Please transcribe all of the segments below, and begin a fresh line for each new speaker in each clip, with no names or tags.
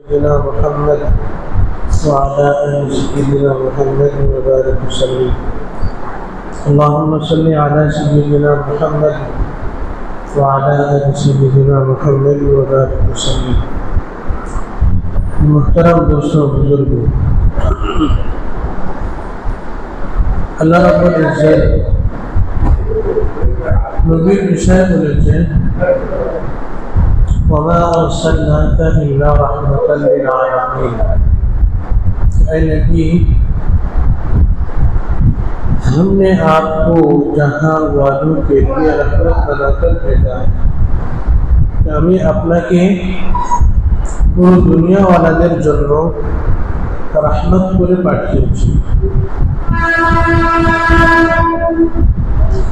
سيدنا محمد وعلى آل سيدنا محمد وبارك وسلم. اللهم صل على سيدنا محمد وعلى آل سيدنا محمد وبارك وسلم. محترم دوستوں بزرگوں، اللہ رب العزت নবীর বিষয়ে বলেছেন وما أرسلناك إلا رحمة للعالمين। ऐ नबी, हमने आपको जहां वालों के लिए रहमत बनाकर भेजा है। আমি আপনাকে পুরো দুনিয়া ওয়ালাদের জন্য রহমত করে পাঠিয়েছি।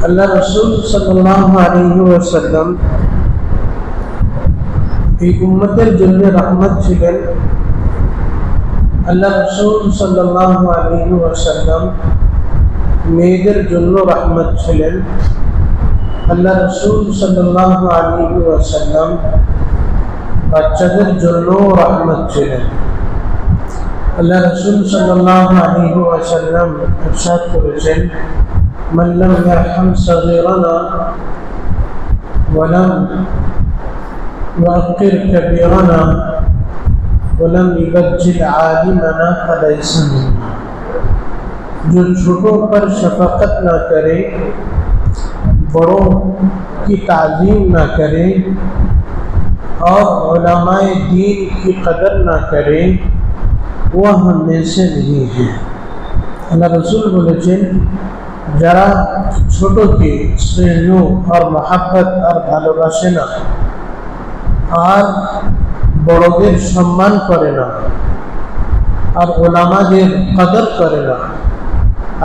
আল্লাহ রাসূল সাল্লাল্লাহু আলাইহি ওয়াসাল্লাম এই উম্মতের জন্য রহমত ছিলেন। আল্লাহ রাসূল সাল্লাল্লাহু আলাইহি ওয়াসাল্লাম মেয়েদের জন্য রহমত ছিলেন। আল্লাহ রাসূল সাল্লাল্লাহু আলাইহি ওয়াসাল্লাম বাচ্চাদের জন্য রহমত ছিলেন। আল্লাহ রাসূল সাল্লাল্লাহু আলাইহি ওয়াসাল্লাম ইরশাদ করেছেন, মান লাম ইয়ারহাম সাগীরানা ওয়া লাম يوقر كبيرنا ولم يبجل عالمنا فليس منا। जो छोटों पर शफकत ना करे, बड़ों की ताज़ीम ना करे और उलमाए दीन की कदर ना करे, वह हम में से नहीं है। अल्लाह रसूल बोलेছেন, যারা ছোটকে স্নেহ আর মহব্বত আর ভালোবাসে না আর বড়দের সম্মান করে না আর ওলামাদের কদর করে না,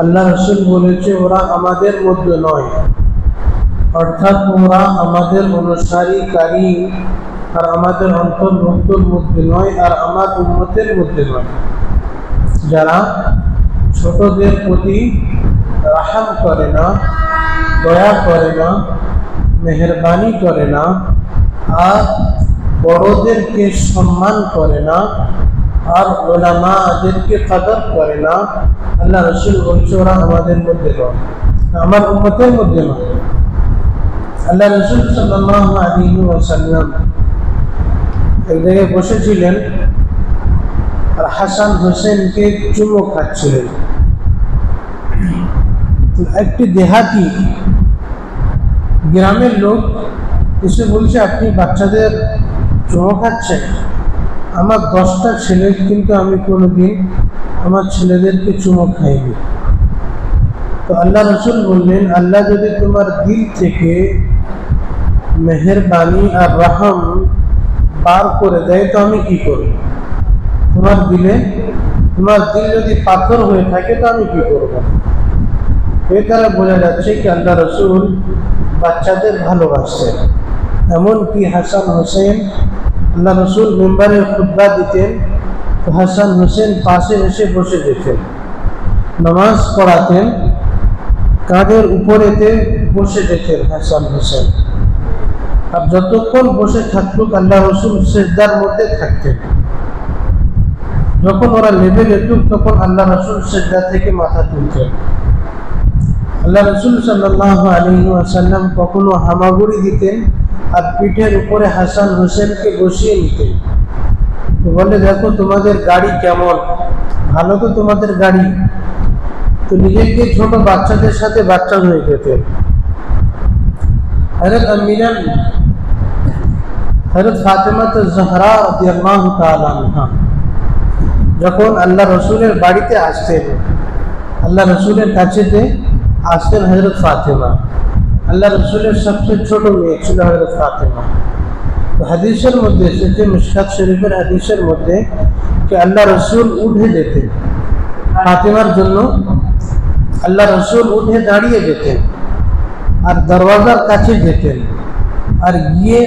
আল্লাহ রাসূল বলেছে ওরা আমাদের মধ্যে নয়। অর্থাৎ ওরা আমাদের অনুসারীকারী আর আমাদের অন্তর্ভুক্তর মধ্যে নয় আর আমার উম্মতের মধ্যে নয়। যারা ছোটদের প্রতি রহম করে না, দয়া করে না, মেহেরবানি করে না আর বড়দেরকে সম্মান করে না আর উলামাদেরকে কদর করে না, আল্লাহ রাসূল বলছে ওরা আমাদের মধ্যে নয়, আমার উম্মতের মধ্যে নয়। আল্লাহ রাসূল সাল্লাল্লাহু আলাইহি ওয়াসাল্লাম এক জায়গায় বসেছিলেন আর হাসান হোসেনকে চুমো খাচ্ছিলেন। একটি দেহাতি গ্রামের লোক এসে বলছে, আপনি বাচ্চাদের চুমো খাচ্ছেন? আমার 10টা ছেলে, কিন্তু আমি কোনোদিন আমার ছেলেদেরকে চুমো খাইনি। তো আল্লাহ রাসূল বললেন, আল্লাহ যদি তোমার দিল থেকে মেহেরবানি আর রহম বার করে দেয় তো আমি কি করব? তোমার দিল যদি পাথর হয়ে থাকে তো আমি কি করব? এর দ্বারা বোঝা যাচ্ছে কি আল্লাহ রাসূল বাচ্চাদের ভালোবাসতেন। এমনকি হাসান হোসেন, আল্লাহ রাসূল মিম্বারে খুতবা দিতেন তো হাসান হোসেন পাশে এসে বসে যেতেন। নামাজ পড়াতেন, কাঁধের উপরেতে বসে যেতেন হাসান হোসেন। আর যতক্ষণ বসে থাকতুক আল্লাহ রাসূল সিজদার মধ্যে থাকতেন। যখন ওরা লেবে যেতুক তখন আল্লাহ রাসূল সিজদা থেকে মাথা তুলতেন। আল্লাহ রাসূল সাল্লাল্লাহু আলাইহি ওয়াসাল্লাম কখনো হামাগুড়ি দিতেন আর পিঠের উপরে হাসান হোসেনকে বসিয়ে নিতেন। তো বলে, দেখো তোমাদের গাড়ি কেমন, ভালো তো তোমাদের গাড়ি। তো নিজেকে ছোট বাচ্চাদের সাথে বাচ্চা হয়ে যেতেন। হযরত ফাতেমা জাহরা রাদিয়াল্লাহু তাআলা আনহা যখন আল্লাহ রাসূলের বাড়িতে আসতেন, আল্লাহ রাসূলের কাছেতে আসতেন হযরত ফাতেমা। আল্লাহ রাসূলের সবচেয়ে ছোট মেয়ে ছিল হযরত ফাতেমা। তো হাদিসের মধ্যে এসেছে, মিশকাত শরীফের হাদিসের মধ্যে, যে আল্লাহ রাসূল উঠে যেতেন ফাতেমার জন্য। আল্লাহ রাসূল উঠে দাঁড়িয়ে যেতেন আর দরওয়াজার কাছে যেতেন আর গিয়ে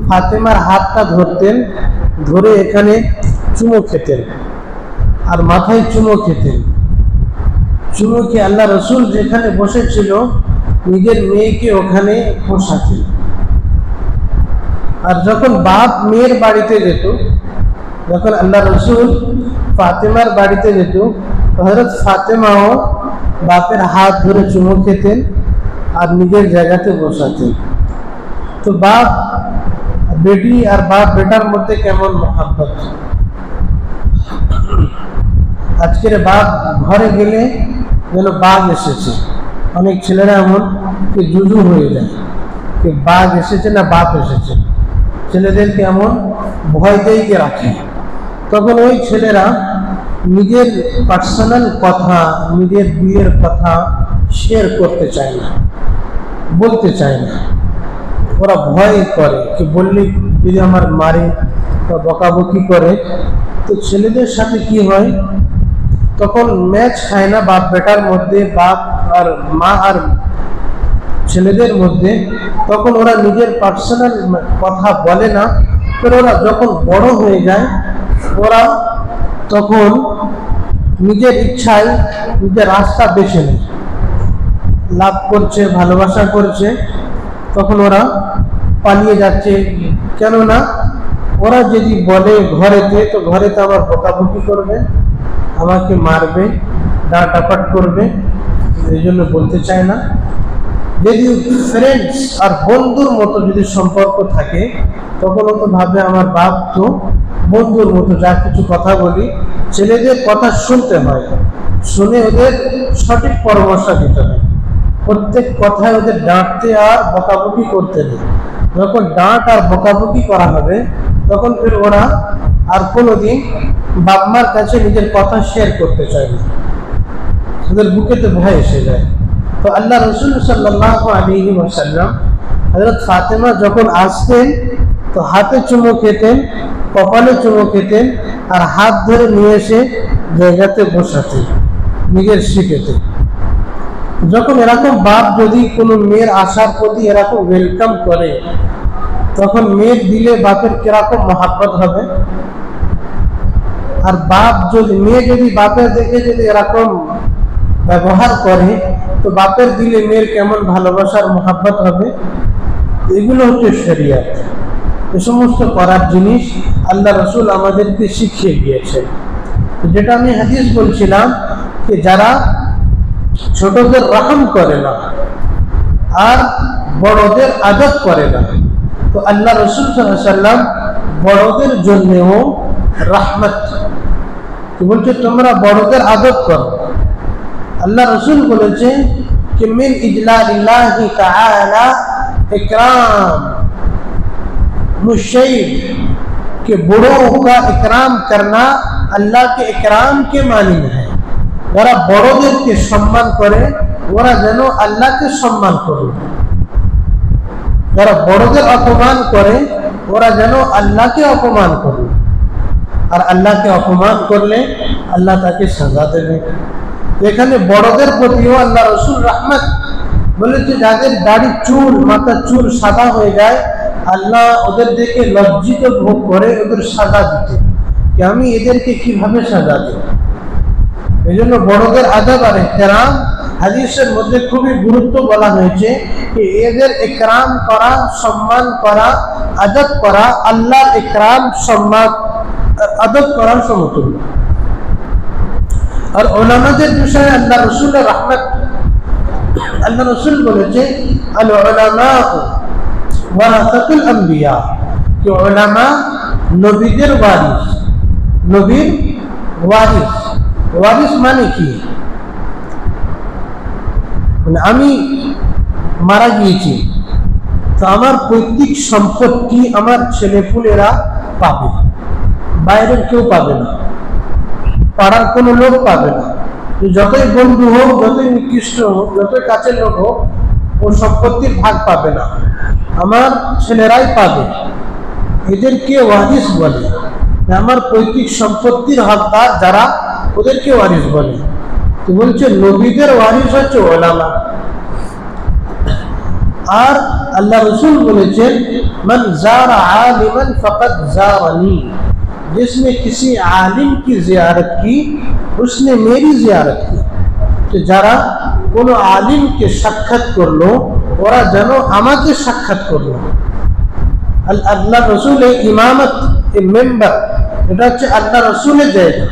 ফাতেমার হাতটা ধরতেন, ধরে এখানে চুমো খেতেন আর মাথায় চুমো খেতেন। চুমো খেয়ে আল্লাহ রাসূল যেখানে বসেছিল নিজের মেয়েকে ওখানে বসাতেন। আর যখন বাপ মেয়ের বাড়িতে যেত যখন আল্লাহ রসুল ফাতেমার বাড়িতে যেত, হযরত ফাতেমাও বাপের হাত ধরে চুমু খেতেন আর নিজের জায়গাতে বসাতেন। তো বাপ বেটি আর বাপ বেটার মধ্যে কেমন মহাব্বত। আজকের বাপ ঘরে গেলে যেন বাঘ এসেছে। অনেক ছেলেরা এমন কি জুজু হয়ে যায় কি বাঘ এসেছে না বাপ এসেছে, ছেলেদেরকে এমন ভয় দিয়ে রাখে। তখন ওই ছেলেরা নিজের পার্সোনাল কথা, নিজের বিয়ের কথা শেয়ার করতে চায় না, বলতে চায় না। ওরা ভয় করে কি বললে যদি আমার মারে বা বকাবকি করে। তো ছেলেদের সাথে কি হয়, তখন ম্যাচ খায় না বাপ বেটার মধ্যে, বাপ আর মা আর ছেলেদের মধ্যে। তখন ওরা নিজের পার্সোনাল কথা বলে না। কিন্তু ওরা যখন বড় হয়ে যায়, ওরা তখন নিজের ইচ্ছায় নিজের রাস্তা বেছে নেয়, লাভ করছে, ভালোবাসা করছে, তখন ওরা পালিয়ে যাচ্ছে। কেননা ওরা যদি বলে ঘরেতে, তো ঘরেতে আবার বকাবকি করবে, আমাকে মারবে, ডাঁটাপাট করবে, এই জন্য বলতে চায় না। যদি ফ্রেন্ডস আর বন্ধুর মতো যদি সম্পর্ক থাকে, তখন ও তো ভাবে আমার বাপ তো বন্ধুর মতো, যা কিছু কথা বলি ছেলেদের কথা শুনতে হয়, শুনে ওদের সঠিক পরামর্শ দিতে হয়। প্রত্যেক কথায় ওদের ডাঁটতে আর বকাবকি করতে নেই। যখন ডাঁট আর বকাবকি করা হবে, তখন ফির ওরা আর কোনোদিন বাপ মার কাছে নিজের কথা শেয়ার করতে চায় না, ওদের বুকেতে ভয় এসে যায়। তো আল্লাহ রসুল সাল্লাল্লাহু আলাইহি ওয়াসাল্লাম হযরত ফাতেমা যখন আসতেন, তো হাতে চুমু খেতেন, কপালে চুমু খেতেন, আর হাত ধরে নিয়ে এসে জায়গাতে বসাতেন, নিজের শিখেতেন। যখন এরকম বাপ যদি কোনো মেয়ের আশার প্রতি এরকম ওয়েলকাম করে, তখন মেয়ের দিলে বাপের কিরকম মহাব্বত হবে। আর বাপ যদি মেয়ে যদি বাপের দেখে যদি এরকম ব্যবহার করে, তো বাপের দিলে মেয়ের কেমন ভালোবাসার মহাব্বত হবে। এগুলো হচ্ছে শরিয়ত। এ সমস্ত করার জিনিস আল্লাহ রসুল আমাদেরকে শিখিয়ে দিয়েছেন। যেটা আমি হাদিস বলছিলাম যে যারা ছোটদের রহম করে না আর বড়দের আদব করে না, তো আল্লাহ রসুল সাল্লাল্লাহু আলাইহি ওয়াসাল্লাম বড়দের জন্যও রহমত বলছে, তোমরা বড়দের আদব করো। আল্লাহ রসুল বলেছেন कि मिन इजलालिल्लाहि ताआला इकराम मुशैब, के बड़ों का इकराम करना अल्लाह के इकराम के मानी है। যারা বড়দেরকে সম্মান করে ওরা যেন আল্লাহকে সম্মান করে, যারা বড়দের অপমান করে ওরা যেন আল্লাহকে অপমান করে। আর আল্লাহকে অপমান করলে আল্লাহ তাকে সাজা দেবে। এখানে বড়দের প্রতিও আল্লাহ রসুল রহমত বলেছে, যাদের দাড়ি চুল মাথা চুল সাদা হয়ে যায়, আল্লাহ ওদের দেখে লজ্জিত ভোগ করে ওদের সাজা দিতে, যে আমি এদেরকে কিভাবে সাজা দেব। এই জন্য বড়দের আদব আর ইহতিরাম হাদিসের মধ্যে খুবই গুরুত্ব বলা হয়েছে, যে এদের ইকরাম করা, সম্মান করা, আদব করা আল্লাহর ইকরাম, সম্মান, আদব করার সমতুল্য। আর উলামাদের বিষয়ে আল্লাহ রসুলের রহমত, আল্লাহ রসুল বলেছে আল উলামা ওয়ারাসাতুল আম্বিয়া, যে উলামা নবীদের ওয়ারিস। নবীর ওয়ারিস, ওয়ারিস মানে কি? মানে আমি মারা গিয়েছি, তো আমার পৈতৃক সম্পত্তি আমার ছেলেপুলেরা পাবে, বাইরের কেউ পাবে না, পাড়ার কোনো লোক পাবে না। যতই বন্ধু হোক, যতই নিকৃষ্ট হোক, যতই কাছের লোক হোক, ও সম্পত্তির ভাগ পাবে না, আমার ছেলেরাই পাবে। এদেরকে ওয়ারিস বলে। আমার পৈতৃক সম্পত্তির হকদার যারা, ওদেরকে ওয়ারিস বলে। তো বলছে নবীদের ওয়ারিস হচ্ছে উলামা। আর আল্লাহ রসুল বলেছেন মান যারা আলিমান ফাকাদ যারানি, जिसने किसी आलिम की जियारत की उसने मेरी जियारत की। तो যারা কোনো আলিমকে সাক্ষাৎ করলো ওরা যেন আমাকে সাক্ষাৎ করলো। আল্লাহ রসুল ইমামত, মেম্বার, এটা হচ্ছে আল্লাহ রসুলের জায়গা।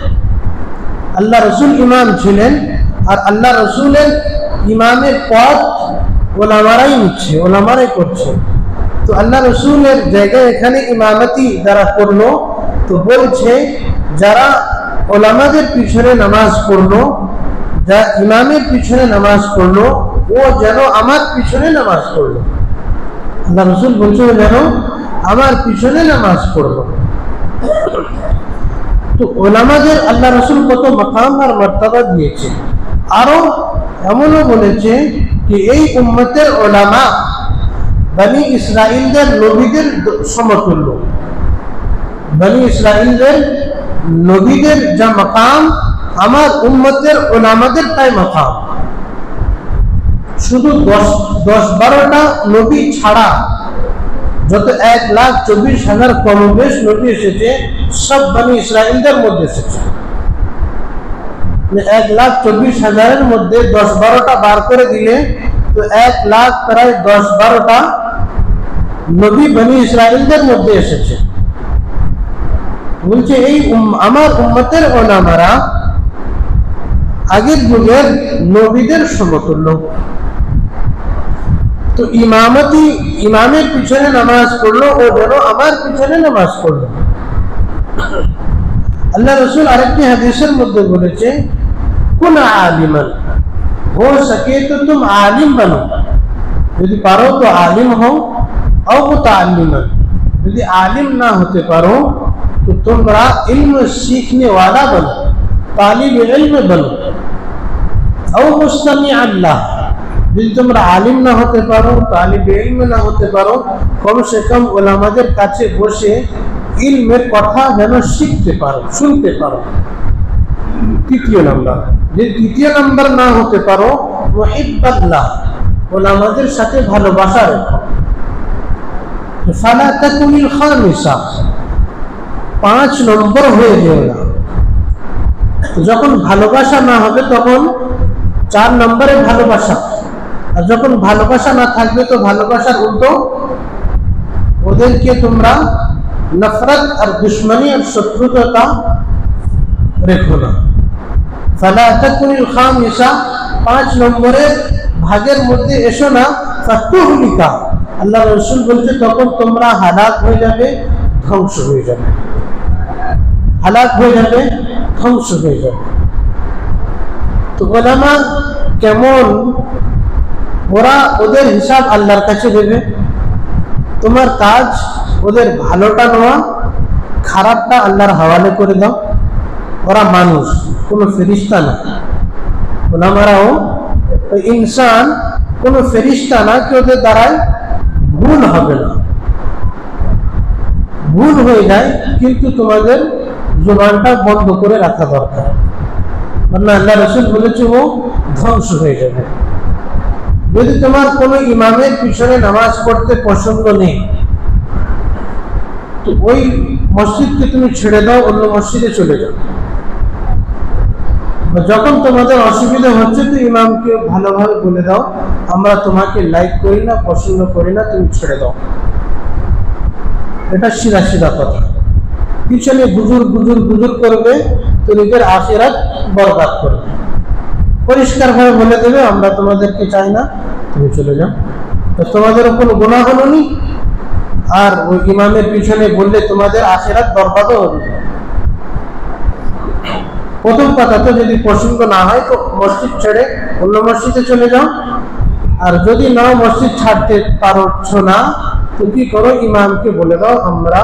আল্লাহ রসুল ইমাম ছিলেন, আর আল্লাহ রসুলের ইমামের পদ ওলামারাই নিচ্ছে, ওলামারাই করছে। তো আল্লাহ রসুলের জায়গায় এখানে ইমামতি যারা করলো, তো বলছে যারা ওলামাদের পিছনে নামাজ পড়লো, যা ইমামের পিছনে নামাজ পড়লো, ও যেন আমার পিছনে নামাজ পড়লো। আল্লাহ রসুল বলছে ও যেন আমার পিছনে নামাজ পড়লো। তো ওলামাদের আল্লাহ রসুল কত মাকাম আর মর্তবা দিয়েছে। আরো এমনও বলেছে যে এই উম্মতের ওলামা বনি ইসরাইলদের নবীদের সমতুল্য। বনি ইসরাইলদের নবীদের যা মাকাম, আমার উম্মতের ওলামাদের তাই মাকাম। শুধু 10-12টা নবী ছাড়া যত 1,24,000 কমবেশ নবী এসেছে, সব বনি ইসরাইলদের মধ্যে এসেছে। 1,24,000-এর মধ্যে 10-12টা বার করে দিলে তো 1,00,000 প্রায় 10-12টা নবী বনি ইসরাইলদের মধ্যে এসেছে। বলছে এই আমার উম্মতের ওলামারা আগের যুগের নবীদের সমতুল্য। তো ইমামের পিছনে নামাজ পড়লো, ও যেন আমার পিছনে নামাজ পড়লো। আল্লাহ রসুল আরেকটি হাদিসের মধ্যে বলেছে, কুন আলিমান, हो सके तो तुम आलिम बनो, यदि पारो तो आलिम हो, और मुताल्लिमन, यदि आलिम ना होते पारो तो तुमरा इल्म सीखने वाला बनो, तालिब इल्म बनो, और मुस्तमी अल्लाह, यदि तुमरा आलिम ना होते पारो, तालिब इल्म ना होते पारो, कम से कम उलामाদের কাছে বসে ইলমের কথা যেন শিখতে পারো, শুনতে পারো। তৃতীয় নাম্বার, যে তৃতীয় নাম্বার না হতে পারো, মুহিব্বাল্লাহ, ওলামাদের সাথে ভালোবাসা রেখো। ফালা তাকুনিল খামিসা, 5 নম্বর হয়ে যেও না। যখন ভালোবাসা না হবে তখন 4 নম্বরে ভালোবাসা, আর যখন ভালোবাসা না থাকবে তো ভালোবাসার উল্টো ওদেরকে তোমরা নফরত আর দুশ্মনী আর শত্রুতা রেখো না। ফালা তাকুনিল খামিসা, 5 নম্বরের ভাগের মধ্যে এসো না। ফাতুহলিকা, আল্লাহ রাসূল বলছে তখন তোমরা হালাক হয়ে যাবে, ধ্বংস হয়ে যাবে, হালাক হয়ে যাবে, ধ্বংস হয়ে যাবে। তো ওলামা কেমন, ওরা ওদের হিসাব আল্লাহর কাছে দেবে। তোমার কাজ ওদের ভালোটা নেওয়া, খারাপটা আল্লাহর হাওয়ালে করে দাও। ওরা মানুষ, কোনো ফেরেশতা না। ওলামারাও ইনসান, কোনো ফেরেশতা না কি ওদের দ্বারাই ভুল হবে না। ভুল হয়ে যায়, কিন্তু তোমাদের জবানটা বন্ধ করে রাখা দরকার, মানে আল্লাহ রাসূল বলেছে ও ধ্বংস হয়ে যাবে। যদি তোমার কোনো ইমামের পিছনে নামাজ পড়তে পছন্দ নেই, তো ওই মসজিদকে তুমি ছেড়ে দাও, অন্য মসজিদে চলে যাও। যখন তোমাদের অসুবিধা হচ্ছে তো ইমামকে ভালোভাবে বলে দাও, আমরা তোমাকে লাইক করি না, পছন্দ করি না, তুমি ছেড়ে দাও। এটা সিধা সিধা কথা। পিছনে গুজুর গুজুর গুজুর করবে তো নিজের আখিরাত বরবাদ করবে। পরিষ্কার ভাবে বলে দেবে আমরা তোমাদেরকে চাই না, তুমি চলে যাও। তো তোমাদেরও কোনো গুনাহ হলো নি, আর ওই ইমামের পিছনে বললে তোমাদের আখিরাত বরবাদও হবে। প্রথম কথা তো যদি পছন্দ না হয় তো মসজিদ ছেড়ে অন্য মসজিদে চলে যাও। আর যদি না মসজিদ ছাড়তে পারছো না তো কি করো, ইমামকে বলে দাও আমরা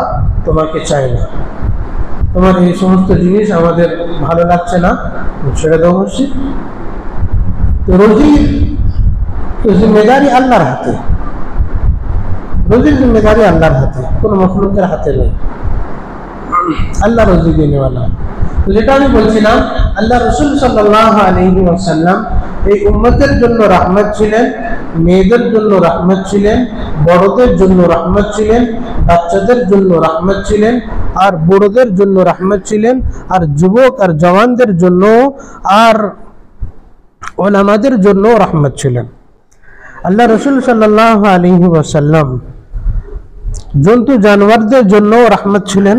তোমাকে চাই না, তোমার এই সমস্ত জিনিস আমাদের ভালো লাগছে না, ছেড়ে দাও মসজিদ। তো রোজির জিম্মেদারি আল্লাহর হাতে, রোজির জিম্মেদারি আল্লাহর হাতে, কোনো মখলুকের হাতে নেই। আল্লাহ রোজি দেনেওয়ালা। তো যেটা আমি বলছিলাম, আল্লাহ রাসূল সাল্লাল্লাহু আলাইহি ওয়াসাল্লাম এই উম্মতের জন্য রহমত ছিলেন, মেয়েদের জন্য রহমত ছিলেন, বড়দের জন্য রহমত ছিলেন, বাচ্চাদের জন্য রহমত ছিলেন, আর বুড়োদের জন্য রহমত ছিলেন, আর যুবক আর জওয়ানদের জন্য আর ওলামাদের জন্য রহমত ছিলেন। আল্লাহ রাসূল সাল্লাল্লাহু আলাইহি ওয়াসাল্লাম জন্তু জানোয়ারদের জন্য রহমত ছিলেন,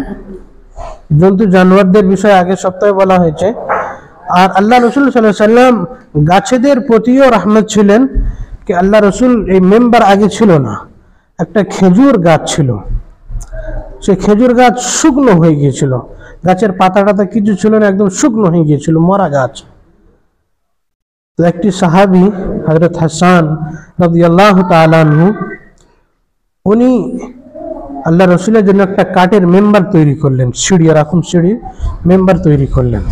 জন্তু জানোয়ারদের বিষয়ে আগের সপ্তাহে বলা হয়েছে। আর আল্লাহ রসুল সাল্লাল্লাহু আলাইহি সাল্লাম গাছেদের প্রতিও রহমত ছিলেন। কি আল্লাহ রসুল এই মেম্বার আগে ছিল না, একটা খেজুর গাছ ছিল, সে খেজুর গাছ শুকনো হয়ে গিয়েছিল, গাছের পাতা টাতা কিছু ছিল না, একদম শুকনো হয়ে গিয়েছিল, মরা গাছ। তো একটি সাহাবী হযরত হাসান রাদিয়াল্লাহু তাআলা আনহু, উনি আল্লাহ রসুলের জন্য একটা কাঠের মেম্বার তৈরি করলেন, সিঁড়ি, এরকম সিঁড়ির মেম্বার তৈরি করলেন।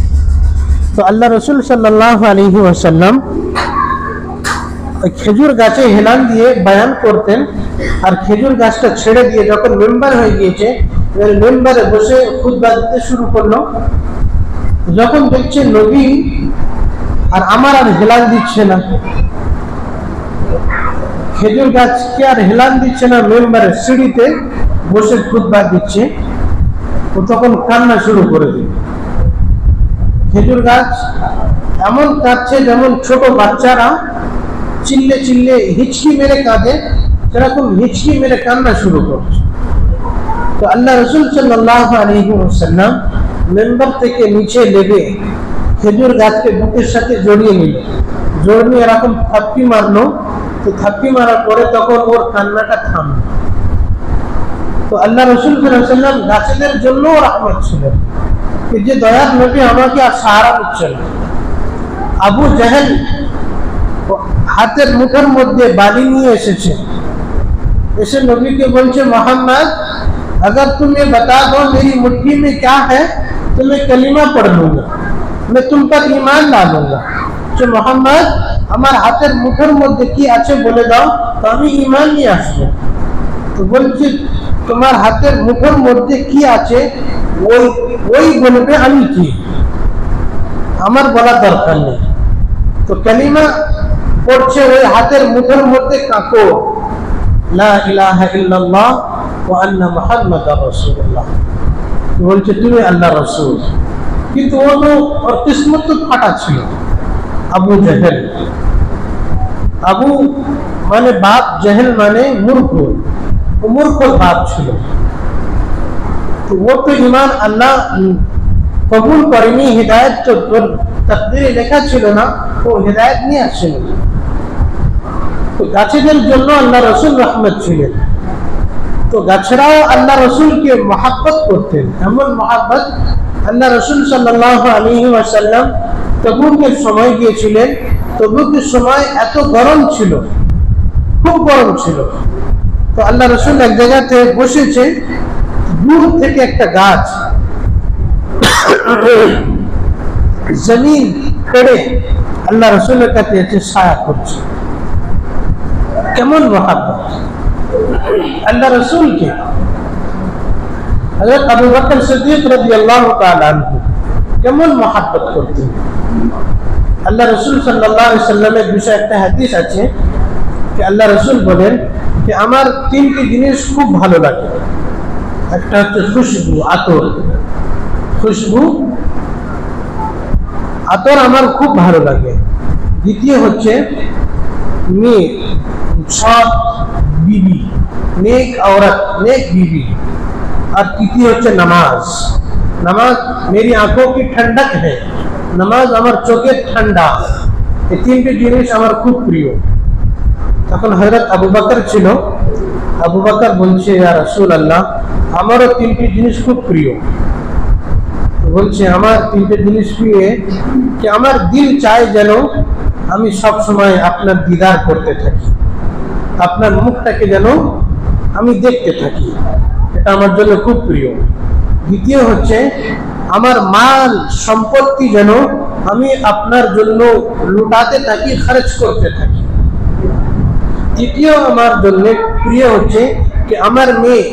তো আল্লাহ রসুল সাল্লাল্লাহু আলাইহি ওয়াসাল্লাম খেজুর গাছে হেলান দিয়ে বয়ান করতেন, আর খেজুর গাছটা ছেড়ে দিয়ে যখন মেম্বার হয়ে গিয়েছে, মেম্বারে বসে খুতবা দিতে শুরু করলো। যখন দেখছে নবী আর আমার আর হেলান দিচ্ছে না, খেজুর গাছকে আর হেলান দিচ্ছে না, মেম্বারের সিঁড়িতে বসে খুতবা দিচ্ছে, ও তখন কান্না শুরু করে দিল। খেজুর গাছ এমন কাঁদছে যেমন ছোট বাচ্চারা চিল্লে চিল্লে হিচকি মেরে কাঁদে, সেরকম হিচকি মেরে কান্না শুরু করছে। তো আল্লাহ রসুল সাল্লাল্লাহু আলাইহি ওয়াসাল্লাম মেম্বার থেকে নিচে লেগে খেজুর গাছকে বুকের সাথে জড়িয়ে নিল, জড়িয়ে এরকম থাপ্পি মারলো। তো থাপ্পি মারার পরে তখন ওর কান্নাটা থামলো। তো আল্লাহ রসুল সাল্লাল্লাহু আলাইহি ওয়াসাল্লাম গাছেদের জন্য রহমত ছিলেন, যে দয়ার নবী আমাকে আর সাহারা দিচ্ছেন। আবু জাহেল হাতের মুঠোর মধ্যে বালি নিয়ে এসেছে, এসে নবীকে বলছে, মোহাম্মদ अगर तुम ये बता दो मेरी मुट्ठी में क्या है तो मैं कलीमा पढ़ लूंगा, मैं तुम पर ईमान ला लूंगा। जो मोहम्मद আমার হাতের মুঠোর মধ্যে কি আছে বলে দাও, তো আমি ঈমান নিয়ে আসবো। তো বলছে তোমার হাতের মুঠোর মধ্যে কি আছে ওই বলবে, আমি কি, আমার বলা দরকার নেই। তো কালিমা পড়ছে, ওই হাতের মুঠোর মধ্যে কাঁকো লা ইলাহা ইল্লাল্লাহ ওয়া আন্না মুহাম্মাদার রাসূলুল্লাহ, বলছে তুমি আল্লাহ রসুল। কিন্তু ও তো ওর কিসমত তো ফাটা ছিল। আবু জাহেল, আবু মানে বাপ, জাহেল মানে মূর্খ, ও মূর্খ বাপ ছিল। তো ও তো ঈমান আল্লাহ কবুল করেনি, হিদায়াত তো তাকদীরে লেখা ছিল না, ও হিদায়াত নিয়ে আসেনি। তো গাছেদের জন্য আল্লাহ রসুল রহমত ছিলেন। তো গাছেরাও আল্লাহ রসুলকে মহাব্বত করতেন, এমন মহাব্বত আল্লাহ রসুল সাল্লাল্লাহু আলাইহি ওয়াসাল্লাম তবুকের সময় গিয়েছিলেন। তবুকের সময় এত গরম ছিল, খুব গরম ছিল। তো আল্লাহ রসুল এক জায়গাতে বসেছে, দূর থেকে একটা গাছ জমিন কেড়ে আল্লাহ রসুলের কাছে এসে ছায়া করছে। কেমন মহাব্বত আল্লাহ রসুলকে। হযরত আবু বকর সিদ্দিক রাদিয়াল্লাহু তাআলা আনহু কেমন মহাব্বত করতেন। আল্লাহ রসুল সাল্লাল্লাহু আলাইহি সাল্লামের বিষয়ে একটা হাদিস আছে যে আল্লাহ রসুল বলেন যে আমার তিনটি জিনিস খুব ভালো লাগে। একটা হচ্ছে খুশবু, আতর। খুশবু, আতর আমার খুব ভালো লাগে। দ্বিতীয় হচ্ছে নেক, সৎ बीवी, नेक औरत, नेक बीवी। और तृतीय होच्छे नमाज। नमाज मेरी आंखों की ठंडक है, नमाज আমার চোখের ঠান্ডা। এই তিনটি জিনিস আমার খুব প্রিয়। তখন হযরত আবু বকর ছিল, আবু বকর বলছে ইয়া রাসূলুল্লাহ আমারও তিনটি জিনিস খুব প্রিয়। বলছে আমার তিনটি জিনিস প্রিয় কি আমার দিল চায় যেন আমি সব সময় আপনার দিদার করতে থাকি, আপনার মুখটাকে যেন আমি দেখতে থাকি, এটা আমার জন্য খুব প্রিয়। দ্বিতীয় হচ্ছে আমার মাল সম্পত্তি যেন আমি আপনার জন্য লুটাতে থাকি, খরচ করতে থাকি। তৃতীয় আমার জন্য প্রিয় হচ্ছে कि আমার মেয়ে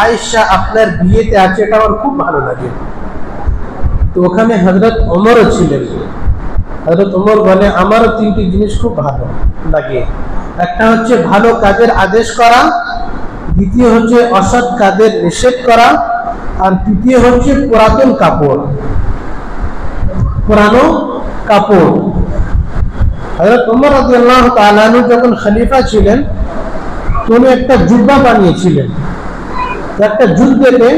আয়েশা আপনার বিয়েতে আছে, এটা আমার খুব ভালো লাগে। তো ওখানে হযরত ওমরও ছিলেন। হযরত ওমর বলে আমারও তিনটি জিনিস খুব ভালো লাগে। একটা হচ্ছে ভালো কাজের আদেশ করা, দ্বিতীয় হচ্ছে অসৎ কাজের নিষেধ করা, আর তৃতীয় হচ্ছে পুরাতন কাপড়, পুরানো কাপড়। হযরত ওমর রাদিয়াল্লাহু তাআলা আনহু যখন খলিফা ছিলেন তিনি একটা জুব্বা বানিয়েছিলেন। একটা যুদ্ধেতে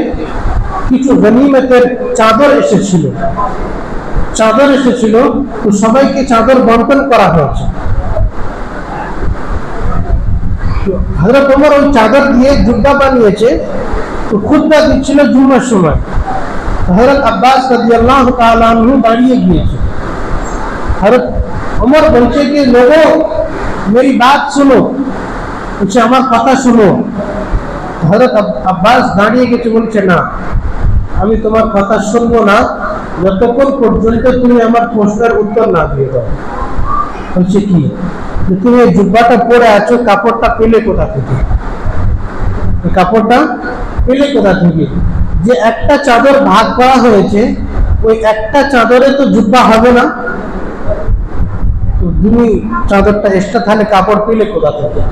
কিছু গনিমতের চাদর এসেছিল, তো সবাইকে চাদর বন্টন করা হয়েছে। হযরত ওমর ওই চাদর দিয়ে জুব্বা বানিয়েছে, তো খুতবা দিচ্ছিল জুমার সময়। হযরত আব্বাস রাদিয়াল্লাহু তাআলা আনহু দাঁড়িয়ে গিয়েছে। হযরত ওমর বলছে कि लोगों मेरी बात सुनो, বলছে আমার কথা শুনো। হযরত আব্বাস দাঁড়িয়ে গেছে, বলছে না, আমি তোমার কথা শুনবো না যতক্ষণ পর্যন্ত তুমি আমার প্রশ্নের উত্তর না দিয়ে দাও। বলছে কি, তুমি এই জুব্বাটা পরে আছো, কাপড়টা পেলে কোথা থেকে? কাপড়টা পেলে কোথা থেকে? যে একটা চাদর ভাগ করা হয়েছে, ওই একটা চাদরে তো জুব্বা হবে না, তো তুমি চাদরটা এক্সট্রা তাহলে কাপড় পেলে কোথা থেকে?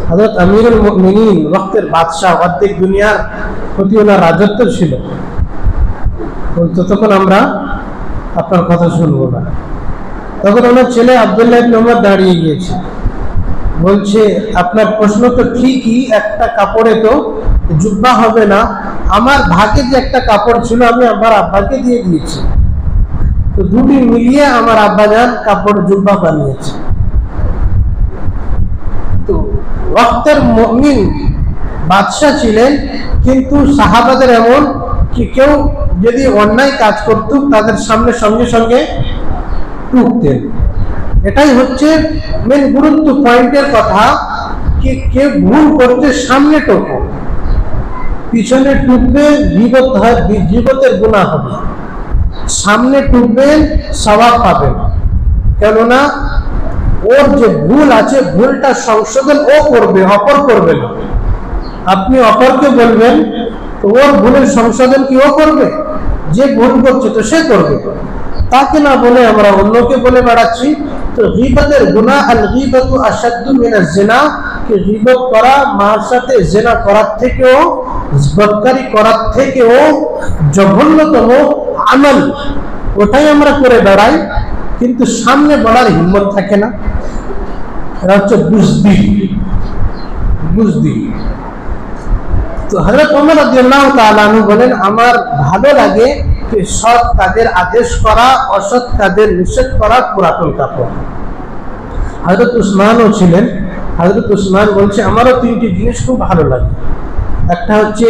হযরত আমিরুল মুমিনিন, ওয়াক্তের বাদশাহ, অর্ধেক দুনিয়ার প্রতি ওনার রাজত্ব ছিল, ততক্ষণ আমরা আপনার কথা শুনবো না। তখন ওনার ছেলে আব্দুল্লাহ ইবনে ওমর দাঁড়িয়ে গিয়েছে, বলছে আপনার প্রশ্ন তো ঠিকই, একটা কাপড়ে তো জুব্বা হবে না, আমার ভাগে যে একটা কাপড় ছিল আমি আমার আব্বাকে দিয়ে দিয়েছি, তো দুটি মিলিয়ে আমার আব্বাজান কাপড় জুব্বা বানিয়েছে। তো ওয়াক্তের মুমিন বাদশা ছিলেন, কিন্তু সাহাবাদের এমন কি কেউ যদি অন্যায় কাজ করত তাদের সামনে সঙ্গে সঙ্গে টুকতেন। এটাই হচ্ছে মেন গুরুত্ব পয়েন্টের কথা, কি কেউ ভুল করতে সামনে টোকো, পিছনে টুকবে গীবতের গুনাহ হবে, সামনে টুকবেন সওয়াব পাবেন। কেননা ওর যে ভুল আছে, ভুলটা সংশোধন ও করবে, অপর করবে না। আপনি অপরকে বলবেন, তো ওর ভুলের সংশোধন কি ও করবে? যে ভুল করছে তো সে করবে, তাকে না বলে আমরা অন্যকে বলে বেড়াচ্ছি। তো গীবতের গুনাহ, আল গীবাতু আশাদ্দু মিনাজ জিনা, কি গীবত করা মার সাথে জিনা করার থেকেও, বদকারি করার থেকেও জঘন্যতম আমল। ওটাই আমরা করে বেড়াই, কিন্তু সামনে বলার হিম্মত থাকে না। এটা হচ্ছে বুজদিল। তো হযরত ওমর রাদিয়াল্লাহু তাআলা আনহু বলেন, আমার ভালো লাগে যে সৎ কাজের আদেশ করা, অসৎ কাজের নিষেধ করা পুরাতন কাপড়। হযরত উসমানও ছিলেন। হযরত উসমান বলছে আমারও তিনটি জিনিস খুব ভালো লাগে। একটা হচ্ছে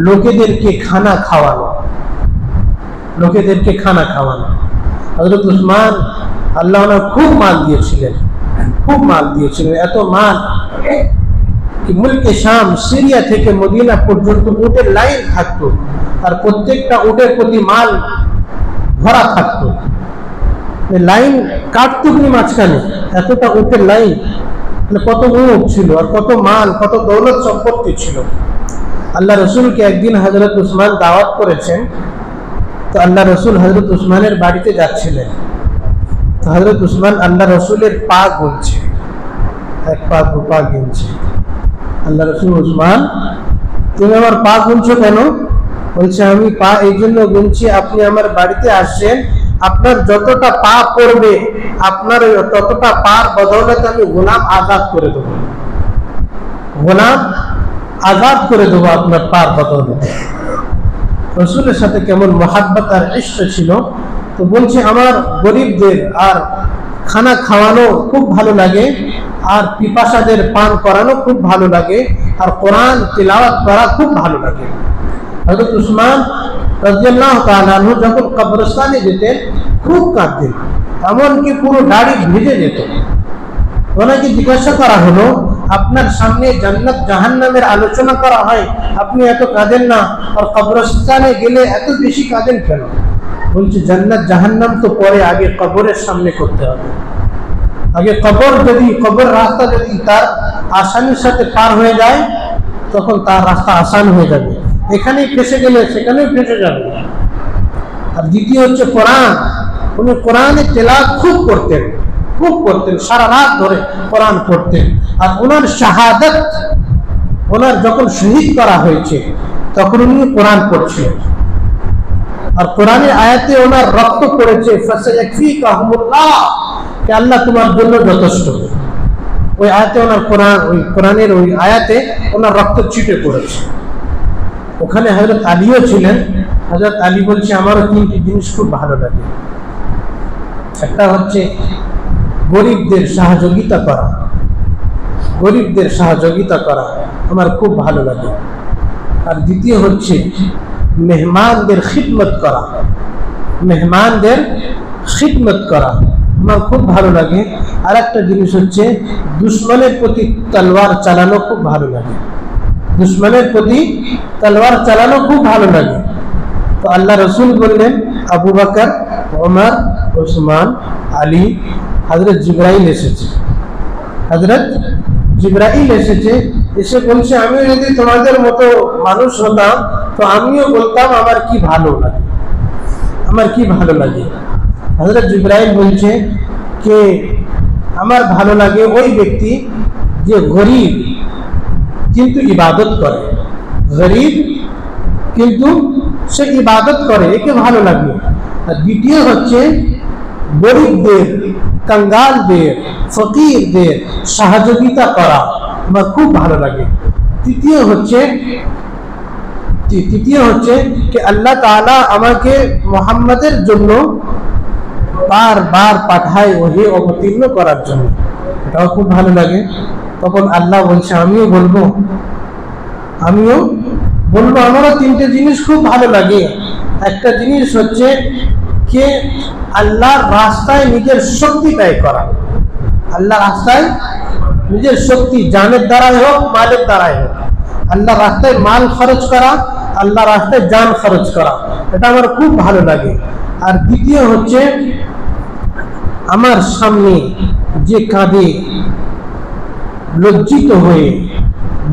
লোকেদেরকে খানা খাওয়ানো। হযরত উসমান আল্লাহ ওনার খুব মাল দিয়েছিলেন, এত মাল কি মুলকে শাম, সিরিয়া থেকে মদিনা পর্যন্ত উটের লাইন থাকতো, আর প্রত্যেকটা উটের প্রতি মাল ভরা থাকতো। লাইন কাটটুকনি মাঝখানে এতটা উটের লাইন, কত উট ছিল, আর কত মাল, কত দৌলত সম্পত্তি ছিল। আল্লাহ রসুলকে একদিন হযরত উসমান দাওয়াত করেছেন, তো আল্লাহ রসুল হযরত উসমানের বাড়িতে যাচ্ছিলেন। তো হযরত উসমান আল্লাহ রসুলের পা গুনছে, এক পা দু পা গুনছে। আল্লাহ রসুল, উসমান তুমি আমার পা গুনছো কেন? বলছে আমি পা এই জন্য গুনছি, আপনি আমার বাড়িতে আসছেন, আপনার যতটা পা পড়বে আপনার ততটা পার বদৌলতে আমি গোলাম আজাদ করে দেবো, আপনার পার বদৌলতে। রসুলের সাথে কেমন মহাব্বত আর ইশক ছিল। তো বলছে আমার গরিবদের আর খানা খাওয়ানো খুব ভালো লাগে, আর পিপাসাদের পান করানো খুব ভালো লাগে, আর কোরআন তিলাওয়াত করা খুব ভালো লাগে। হযরত উসমান রাদিয়াল্লাহু তাআলা আনহু যখন কবরস্থানে যেতেন খুব কাঁদতেন, এমনকি পুরো দাড়ি ভিজে যেত। ওনাকে জিজ্ঞাসা করা হলো, আপনার সামনে জান্নাত জাহান্নামের আলোচনা করা হয়, আপনি এত কাঁদেন না, আর কবরস্থানে গেলে এত বেশি কাঁদেন কেন? বলছে জান্নাত জাহান্নাম তো পরে, আগে কবরের সামনে করতে হবে। আগে কবর রাস্তা যদি তার আসানির সাথে পার হয়ে যায়, তখন তার রাস্তা আসান হয়ে যাবে। এখানেই ফেসে গেলে সেখানেই ফেসে যাবে। আর দ্বিতীয় হচ্ছে কোরআন। উনি কোরআনে তেলাওয়াত খুব করতেন, সারা রাত ধরে কোরআন পড়তেন। আর ওনার শাহাদাত, ওনার যখন শহীদ করা হয়েছে তখন উনি কোরআন পড়ছিলেন, আর কোরআনের আয়াতে ওনার রক্ত পড়েছে, ফাসায়াকফিকাহুমুল্লাহ, কে আল্লাহ তোমার জন্য যথেষ্ট। ওই আয়াতে ওনার কোরআনের ওই আয়াতে ওনার রক্ত ছিটে পড়েছে। ওখানে হযরত আলীও ছিলেন। হযরত আলী বলছে আমারও তিনটি জিনিস খুব ভালো লাগে। একটা হচ্ছে গরিবদের সহযোগিতা করা, গরিবদের সহযোগিতা করা আমার খুব ভালো লাগে। আর দ্বিতীয় হচ্ছে মেহমানদের খিদমত করা, মেহমানদের খিদমত করা আমার খুব ভালো লাগে। আর একটা জিনিস হচ্ছে দুশ্মনের প্রতি তলোয়ার চালানো খুব ভালো লাগে, দুশ্মনের প্রতি তলোয়ার চালানো খুব ভালো লাগে। তো আল্লাহ রসুল বললেন আবু বকর, ওমর, ওসমান, আলী। হযরত জিবরাইল এসেছে, হযরত জিবরাইল এসেছে, এসে বলছে আমিও যদি তোমাদের মতো মানুষ হতাম তো আমিও বলতাম আমার কি ভালো লাগে, আমার কি ভালো লাগে। হযরত জিবরাইল বলছে যে আমার ভালো লাগে ওই ব্যক্তি যে গরিব কিন্তু ইবাদত করে, গরিব কিন্তু সে ইবাদত করে, একে ভালো লাগে। আর দ্বিতীয় হচ্ছে গরিবদের, কাঙ্গালদের, ফকিরদের সহযোগিতা করা আমার খুব ভালো লাগে। তৃতীয় হচ্ছে कि अल्लाह ताला আমাকে মুহাম্মাদের জন্য বারবার পাঠায় ওহী অবতীর্ণ করার জন্য, এটাও খুব ভালো লাগে। তখন আল্লাহ বলছে আমিও বলবো আমারও তিনটে জিনিস খুব ভালো লাগে। একটা জিনিস হচ্ছে कि আল্লাহর রাস্তায় নিজের শক্তি ব্যয় করা, আল্লাহর রাস্তায় নিজের শক্তি জানের দ্বারাই হোক মালের দ্বারাই হোক, আল্লাহর রাস্তায় মাল খরচ করা, আল্লাহর রাস্তায় জান খরচ করা, এটা আমার খুব ভালো লাগে। আর দ্বিতীয় হচ্ছে আমার সামনে যে কাঁদে লজ্জিত হয়ে,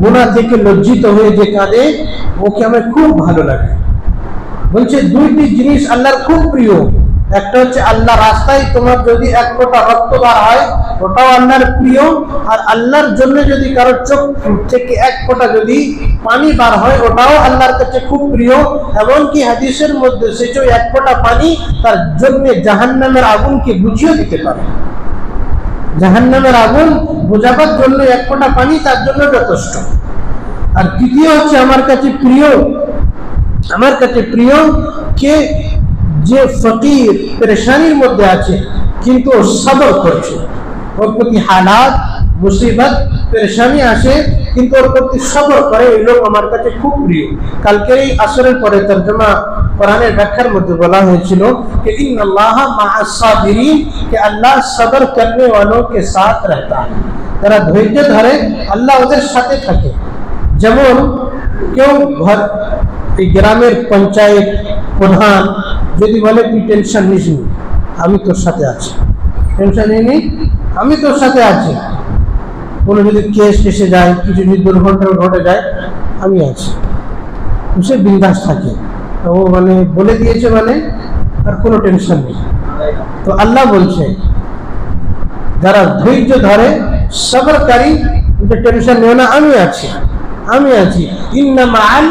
গুনাহ থেকে লজ্জিত হয়ে যে কাঁদে, ওকে আমার খুব ভালো লাগে। বলছে দুইটি জিনিস আল্লাহর খুব প্রিয়। একটা হচ্ছে আল্লাহ রাস্তায় তোমার যদি এক ফোঁটা রক্ত বার হয় ওটাও আল্লাহর প্রিয়, আর আল্লাহর জন্য যদি কারো চোখ থেকে এক ফোঁটা যদি পানি বার হয় ওটাও আল্লাহর কাছে খুব প্রিয়। এমনকি হাদিসের মধ্যে সে যে এক ফোঁটা পানি তার জন্য জাহান্নামের আগুনকে বুঝিয়ে দিতে পারে, জাহান্নামের আগুন বোঝাবার জন্য এক ফোঁটা পানি তার জন্য যথেষ্ট। আর তৃতীয় হচ্ছে আমার কাছে প্রিয় কে যে ফকির পেরেশানির মধ্যে আছে কিন্তু সবর করছে, ওর প্রতি হালাত মুসিবত পেরেশানি আসে কিন্তু ওর প্রতি সবর করে, এই লোক আমার কাছে খুব প্রিয়। কালকের এই আসরের পরে তরজমা কোরআনের ব্যাখ্যার মধ্যে বলা হয়েছিল कि इन्नल्लाह माअस साबिरीन, कि अल्लाह सब्र करने वालों के साथ रहता है, যারা ধৈর্য ধরে আল্লাহ ওদের সাথে থাকে। যেমন কেউ ঘর এই গ্রামের পঞ্চায়েত প্রধান যদি বলে তুই টেনশন নিস নি, আমি তোর সাথে আছি, টেনশন নিই আমি তোর সাথে আছি, কোনো যদি কেস এসে যায়, কিছু যদি দুর্ঘটনা ঘটে যায় আমি আছি, সে বিন্দাস থাকে। ও মানে বলে দিয়েছে মানে আর কোনো টেনশন নেই। তো আল্লাহ বলছে যারা ধৈর্য ধরে সবরকারী, টেনশন নেও না, আমি আছি। ইন্না মাআল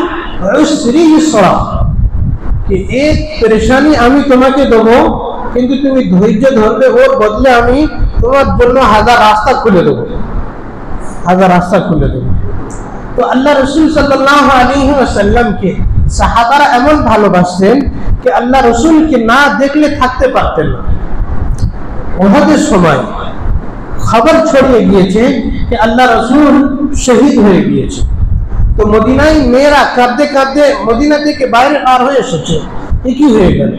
উসরি ইসরা, कि एक परेशानी আমি তোমাকে দেব কিন্তু তুমি ধৈর্য ধরবে, ওর বদলে আমি তোমার জন্য হাজার রাস্তা খুলে দেব, হাজার রাস্তা খুলে দেব। তো আল্লাহ রসুল সাল্লাল্লাহু আলাইহি ওয়াসাল্লাম কে সাহাবারা এমন ভালোবাসতেন कि আল্লাহ রসুলকে না দেখলে থাকতে পারতেন না। ওহদের সময় খবর ছড়িয়ে গিয়েছে कि আল্লাহ রসুল শহীদ হয়ে গিয়েছে। তো মদিনায় মেয়েরা কাঁদতে কাঁদতে মদিনা থেকে বাইরে পার হয়ে এসেছে, কি হয়ে গেল?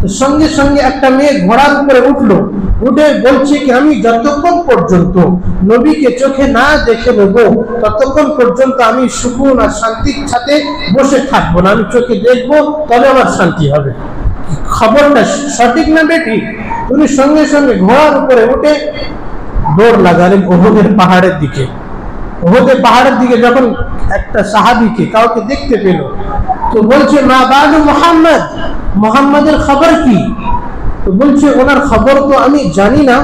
তো সঙ্গে সঙ্গে একটা মেয়ে ঘোড়ার উপরে উঠলো, উঠে বলছে কি আমি যতক্ষণ পর্যন্ত নবীকে চোখে না দেখে নেব ততক্ষণ পর্যন্ত আমি সুকুন আর শান্তির সাথে বসে থাকবো না, আমি চোখে দেখবো তবে আমার শান্তি হবে। খবরটা সঠিক না বেঠিক? উনি সঙ্গে সঙ্গে ঘোড়ার উপরে উঠে দৌড় লাগালেন ওহদের পাহাড়ের দিকে। ওহদের পাহাড়ের দিকে যখন একটা সাহাবীকে কাউকে দেখতে পেল তো বলছে মা বাদু মুহাম্মদ, মুহাম্মাদের খবর কি? তো বলছে ওনার খবর তো আমি জানি না,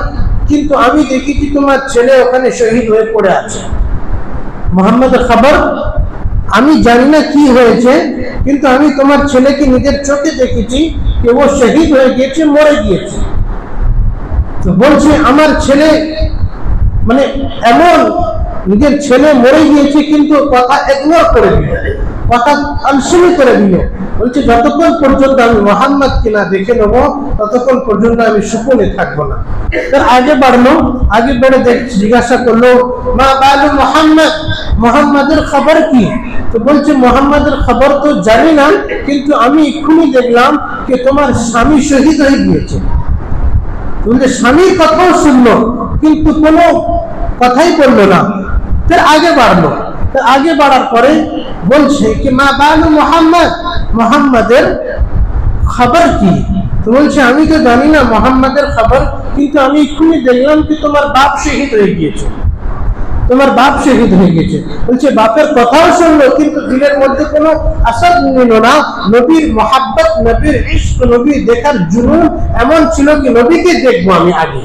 কিন্তু আমি দেখেছি তোমার ছেলে ওখানে শহীদ হয়ে পড়ে আছে। মুহাম্মাদের খবর আমি জানি না কি হয়েছে, কিন্তু আমি তোমার ছেলেকে নিজের চোখে দেখেছি যে ও শহীদ হয়ে গিয়েছে, মরে গিয়েছে। তো বলছে আমার ছেলে মানে এমন নিজের ছেলে মরে গিয়েছে কিন্তু কথা ইগনোর করে দিয়েছে, কথা আলসেমি করে দিল। বলছে যতক্ষণ পর্যন্ত আমি মোহাম্মদকে না দেখে নেব ততক্ষণ পর্যন্ত আমি সুকুনে থাকবো না। তার আগে বাড়লো, আগে বেড়ে জিজ্ঞাসা করলো মা বালু মোহাম্মদ, মোহাম্মদের খবর কি? তো বলছে মোহাম্মদের খবর তো জানি না, কিন্তু আমি এক্ষুনি দেখলাম যে তোমার স্বামী শহীদ হয়ে গিয়েছে। বলছে স্বামীর কথাও শুনলো কিন্তু কোনো কথাই বললো না। তার আগে বাড়লো, তার আগে বাড়ার পরে বলছে কি মা বালু মোহাম্মদ, মোহাম্মদের খবর কি? তো বলছে আমি তো জানি না মোহাম্মদের খবর, কিন্তু আমি এক্ষুনি দেখলাম কি তোমার বাপ শহীদ হয়ে গিয়েছে, তোমার বাপ শহীদ হয়ে গেছে। বলছে বাপের কথাও শুনলো কিন্তু দিলের মধ্যে কোনো আসাদ নিল না। নবীর মোহাব্বত, নবীর ইশক, নবী দেখার জুনূন এমন ছিল কি নবীকে দেখবো আমি আগে।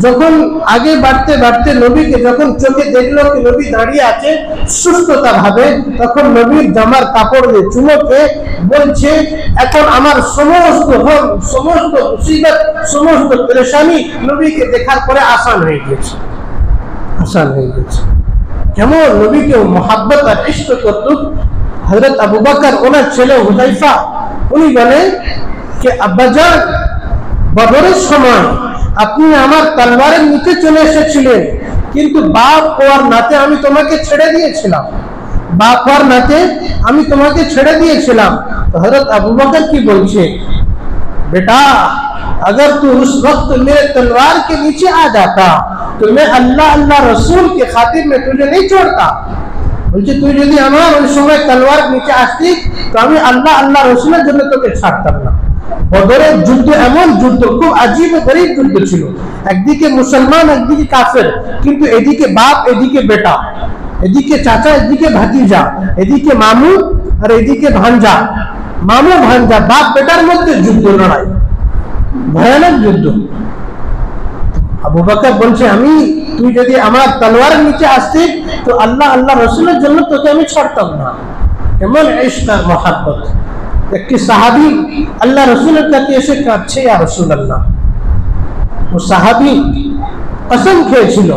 যখন আগে বাড়তে বাড়তে নবীকে যখন চোখে দেখলো কি নবী দাঁড়িয়ে আছে সুস্থতা ভাবে, তখন নবীর জামার কাপড় দিয়ে চুমোকে বলছে এখন আমার সমস্ত সমস্ত মুসিবত, সমস্ত পেরেশানি নবীকে দেখার পরে আসান হয়ে গেছে, আসান হয়ে গেছে। কেমন নবীকে মোহাব্বত আর ইশক করত। হযরত আবু বকর ওনার ছেলে হুযায়ফা উনি বলে যে আব্বাজান বদরের সময় আপনি আমার তলোয়ারের নিচে চলে এসেছিলেন, কিন্তু বাপ হওয়ার নাতে আমি তোমাকে ছেড়ে দিয়েছিলাম, বাপ হওয়ার নাতে আমি তোমাকে ছেড়ে দিয়েছিলাম। তো হযরত আবু বকর কি বলছে, बेटा अगर तू उस वक्त मेरे तलवार के नीचे आ जाता तो मैं अल्लाह अल्लाह रसूल के खातिर में तुझे नहीं छोड़ता। বলছে তুই যদি আমার ওই সময় তলোয়ার নিচে আসতি তো আমি আল্লাহ আল্লাহ রসুলের জন্য তোকে ছাড়তাম না। বদরের যুদ্ধ এমন যুদ্ধ, খুব আজীব গরীব যুদ্ধ ছিল। একদিকে মুসলমান, একদিকে কাফের, কিন্তু এদিকে বাপ, এদিকে বেটা, এদিকে চাচা, এদিকে ভাতিজা, এদিকে মামু আর এদিকে ভাঞ্জা, মামু ভাঞ্জা, বাপ বেটার মধ্যে যুদ্ধ, লড়াই, ভয়ানক যুদ্ধ। আবু বকর বলছে আমি, তুই যদি আমার তলোয়ারের নিচে আসতি তো আল্লাহ আল্লাহ রসুলের জন্য তোকে আমি ছাড়তাম না। কেমন ইশক আর মুহাব্বত। একটি সাহাবী আল্লাহ রসুলের কাছে এসে কাঁদছে, ইয়া রাসূলুল্লাহ। ও সাহাবী কসম খেয়েছিল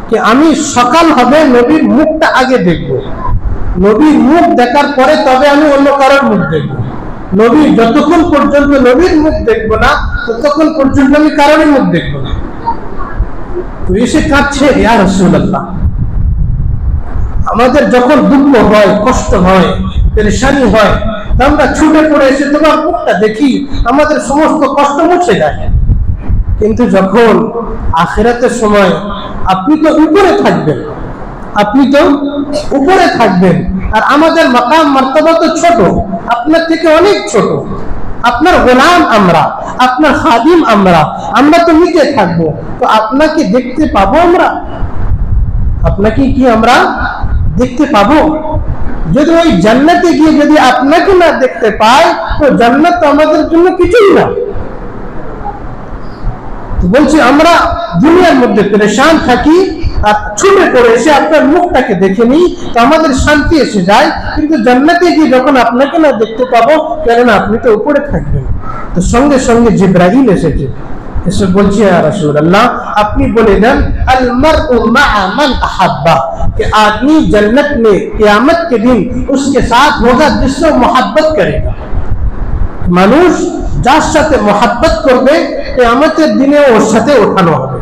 যে আমি সকাল হবে নবীর মুখটা আগে দেখব, নবীর মুখ দেখার পরে তবে আমি অন্য কারোর মুখ দেখব। নবী যতক্ষণ পর্যন্ত নবীর মুখ দেখবো না ততক্ষণ পর্যন্ত আমি কারোর মুখ দেখবো না। তো এসে কাঁদছে, ইয়া রাসূলুল্লাহ আমাদের যখন দুঃখ হয়, কষ্ট হয়, পেরেশানি হয়, আমরা ছুটে পড়ে এসে তোমার মুখটা দেখি, আমাদের সমস্ত কষ্ট মুছে যায়। কিন্তু যখন আখিরাতের সময় আপনি তো উপরে থাকবেন, আপনি তো উপরে থাকবেন, আর আমাদের মাকাম মার্তবা তো ছোট, আপনার থেকে অনেক ছোট। আপনার গোলাম আমরা, আপনার খাদিম আমরা, আমরা তো নিচে থাকবো। তো আপনাকে দেখতে পাবো আমরা? আপনাকে কি আমরা দেখতে পাবো? যদি ওই জান্নাতে গিয়ে যদি আপনাকে না দেখতে পাই তো জান্নাত তো আমাদের জন্য কিছুই না। বলছি আমরা দুনিয়ার মধ্যে পেরেশান থাকি আর ছুটে পড়ে এসে আপনার মুখটাকে দেখে নিই তো আমাদের শান্তি এসে যায়, কিন্তু জান্নাতে গিয়ে যখন আপনাকে না দেখতে পাবো, কেননা আপনি তো উপরে থাকবেন। তো সঙ্গে সঙ্গে জিবরাইল এসেছে, এসে বলছে ইয়া রাসূলুল্লাহ আপনি বলে দেন আল মারউ মা'a মান আহাব্বা, कि आदमी जन्नत में क़यामत के दिन उसके साथ होगा जिससे मोहब्बत करेगा। মানুষ যার সাথে মোহাব্বত করবে কিয়ামতের দিনে ওর সাথে ওঠানো হবে,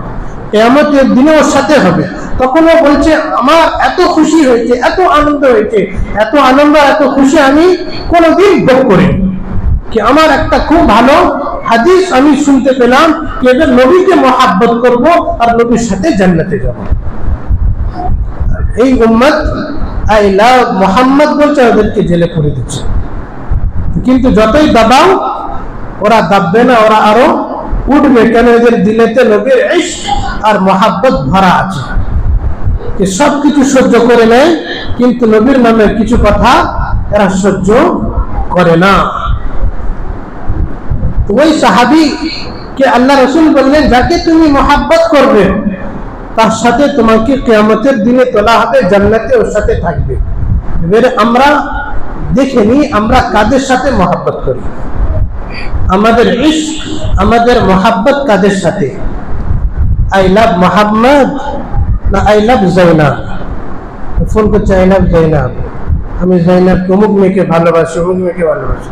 কিয়ামতের দিনে ওর সাথে হবে। তখন ও বলছে আমার এত খুশি হয়েছে, এত আনন্দ হয়েছে, এত আনন্দ এত খুশি আমি কোনোদিন ভোগ করিনি। কি আমার একটা খুব ভালো হাদিস আমি শুনতে পেলাম যে এদের নবীকে মোহাব্বত করব আর নবীর সাথে জান্নাতে যাব। এই উম্মত আই লাভ মোহাম্মদ বলছে ওদেরকে জেলে করে দিচ্ছে। কিন্তু যতই দাবাও ওরা দাববে না, ওরা আরো উঠবে। কেন? এদের দিলেতে নবীর ইশক আর মোহাব্বত ভরা আছে। যে সবকিছু সহ্য করে নেয় কিন্তু নবীর নামের কিছু কথা এরা সহ্য করে না। তো ওই সাহাবী কে আল্লাহ রাসূল বললেন যাকে তুমি মোহাব্বত করবে তার সাথে তোমাকে কিয়ামতের দিনে তোলা হবে, জান্নাতে ওর সাথে থাকবে। এবারে আমরা দেখে নি আমরা কাদের সাথে মোহাব্বত করি, আমাদের ইশক আমাদের মোহাব্বত কাদের সাথে? আই লাভ মোহাম্মদ না আই লাভ জৈনাব? ফোন করছে আই লাভ জৈনাব, আমি জাইনাবকে অমুক মেয়েকে ভালোবাসি, অমুক মেয়েকে ভালোবাসি।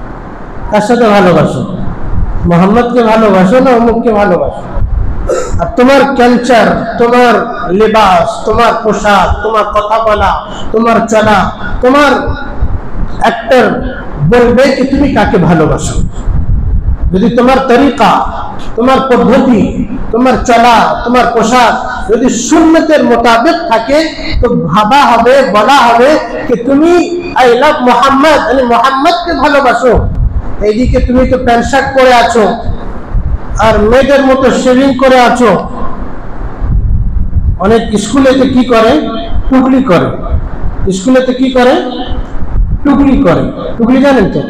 কার সাথে ভালোবাসো? মোহাম্মদকে ভালোবাসো না অমুককে ভালোবাসো? আর তোমার কালচার, তোমার লেবাস, তোমার পোশাক, তোমার কথা বলা, তোমার চলা, তোমার অ্যাক্টর বলবে কি তুমি কাকে ভালোবাসো। যদি তোমার তরিকা, তোমার পদ্ধতি, তোমার চলা, তোমার পোশাক যদি সুন্নতের মোতাবেক থাকে তো ভাবা হবে, বলা হবে कि তুমি আই লাভ মোহাম্মদ, মানে মোহাম্মদকে ভালোবাসো। এইদিকে তুমি তো প্যান্ট শার্ট পরে আছো আর মেয়েদের মতো শেভিং করে আছো। অনেক স্কুলেতে কি করে? টুকলি করে। স্কুলেতে কি করে? টুকলি করে। টুকলি জানেন তো?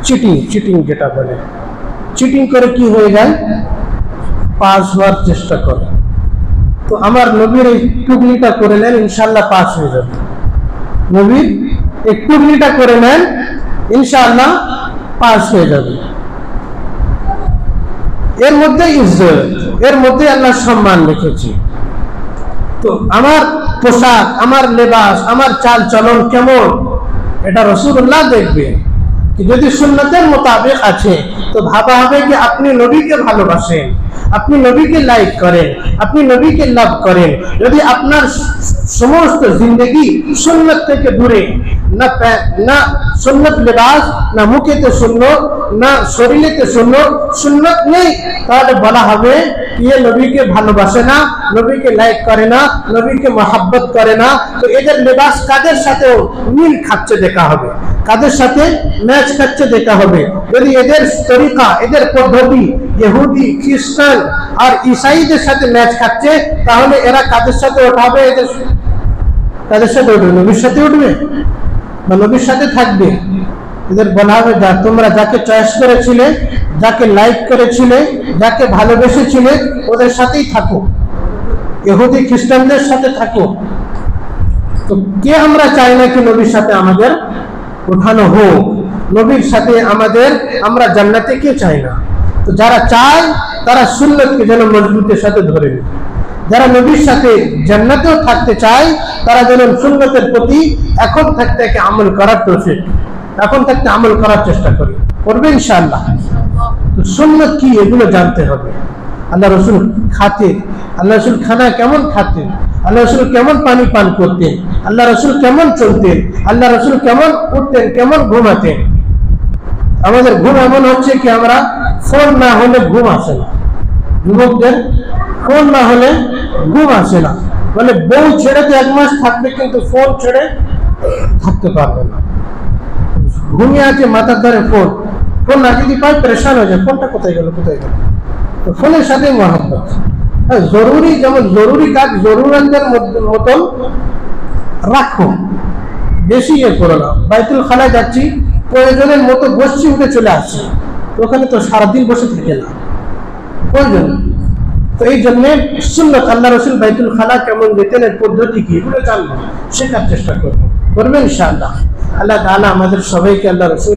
চিটিং, চিটিং যেটা বলে। চিটিং করে কি হয়ে যায়? পাস হওয়ার চেষ্টা করে। তো আমার নবীর এই টুকলিটা করে নেন, ইনশাআল্লাহ পাস হয়ে যাবে। নবীর এই টুকলিটা করে নেন, ইনশাআল্লাহ পাস হয়ে যাবে। এর মধ্যে ইজ্জত, এর মধ্যে আল্লাহ সম্মান রেখেছি। তো আমার পোশাক, আমার লেবাস, আমার চাল চলন কেমন এটা রাসূলুল্লাহ দেখবে। যদি সুন্নতের মোতাবেক আছে তো ভাবা হবে যে আপনি নবীকে ভালোবাসেন, আপনি নবীকে লাইক করেন, আপনি নবীকে লাভ করেন। যদি আপনার সমস্ত জিন্দগি সুন্নত থেকে দূরে, না সুন্নত লেবাস, না মুখেতে সুন্নত, না শরীরেতে সুন্নত, সুন্নত নেই, তাহলে বলা হবে ये নবীকে ভালোবাসে না, নবীকে লাইক করে না, নবীকে মহব্বত করে না। তো এদের লেবাস কাদের সাথে মিল খাচ্ছে দেখা হবে, কাদের সাথে ম্যাচ খাচ্ছে দেখা হবে। যদি এদের তরিকা, এদের পদ্ধতি ইহুদি, খ্রিস্টান আর ঈসাইদের সাথে ম্যাচ খাচ্ছে তাহলে এরা কাদের সাথে উঠাবে? এদের কাদের সাথে উঠবে? নবীর সাথে উঠবে বা নবীর সাথে থাকবে। এদের বলা হবে যা তোমরা যাকে চয়েস করেছিলে, যাকে লাইক করেছিলে, যাকে ভালোবেসেছিলে ওদের সাথেই থাকো, ইহুদি খ্রিস্টানদের সাথে থাকো। তো কে আমরা চাই না কি নবীর সাথে আমাদের উঠানো হোক, নবীর সাথে আমাদের, আমরা জান্নাতে কে চাই না? তো যারা চায় তারা সুন্নতকে যেন মজবুতের সাথে ধরে নেয়। যারা নবীর সাথে জান্নাতেও থাকতে চায় তারা যেন সুন্নতের প্রতি এখন থাকতে আমল করার তৌফিক, এখন থাকতে আমল করার চেষ্টা করি, করবে ইনশাআল্লাহ। তো সুন্নত কি এগুলো জানতে হবে। আল্লাহ রসুল খাতেন, আল্লাহ রসুল খানা কেমন খাতেন, আল্লাহ রসুল কেমন পানি পান করতেন, আল্লাহ রসুল কেমন চলতেন, আল্লাহ রসুল কেমন উঠতেন, কেমন ঘুমাতেন। আমাদের ঘুম এমন হচ্ছে কি আমরা ফোন না হলে ঘুম আসে না। যুবকদের ফোন না হলে ঘুম আসে না। মানে বউ ছেড়ে তো 1 মাস থাকবে কিন্তু ফোন ছেড়ে থাকতে পারবে না। ঘুমিয়ে আছে মাথার ধারে ফোন, ফোন না যদি পায় পরেশান হয়ে যায়, ফোনটা কোথায় গেল কোথায় গেল। তো ফোনের সাথে মহব্বত, হ্যাঁ জরুরি, যেমন জরুরি কাজ জরুরতের মতন রাখো, বেশি ইয়ে করো না। বাইতুল খালায় যাচ্ছি, প্রয়োজনের মতো বসছি, উঠে চলে আসছি, ওখানে তো সারাদিন বসে থেকে না, প্রয়োজন। তো এই জন্য সুন্নাত, আল্লাহ রসুল বাইতুল খালা কেমন যেতেন, এর পদ্ধতি কি, এগুলো জানবো, শেখার চেষ্টা করবো, করবেন ইনশাআল্লাহ। আল্লাহ তাআলা আমাদের সবাইকে আল্লাহ রসুল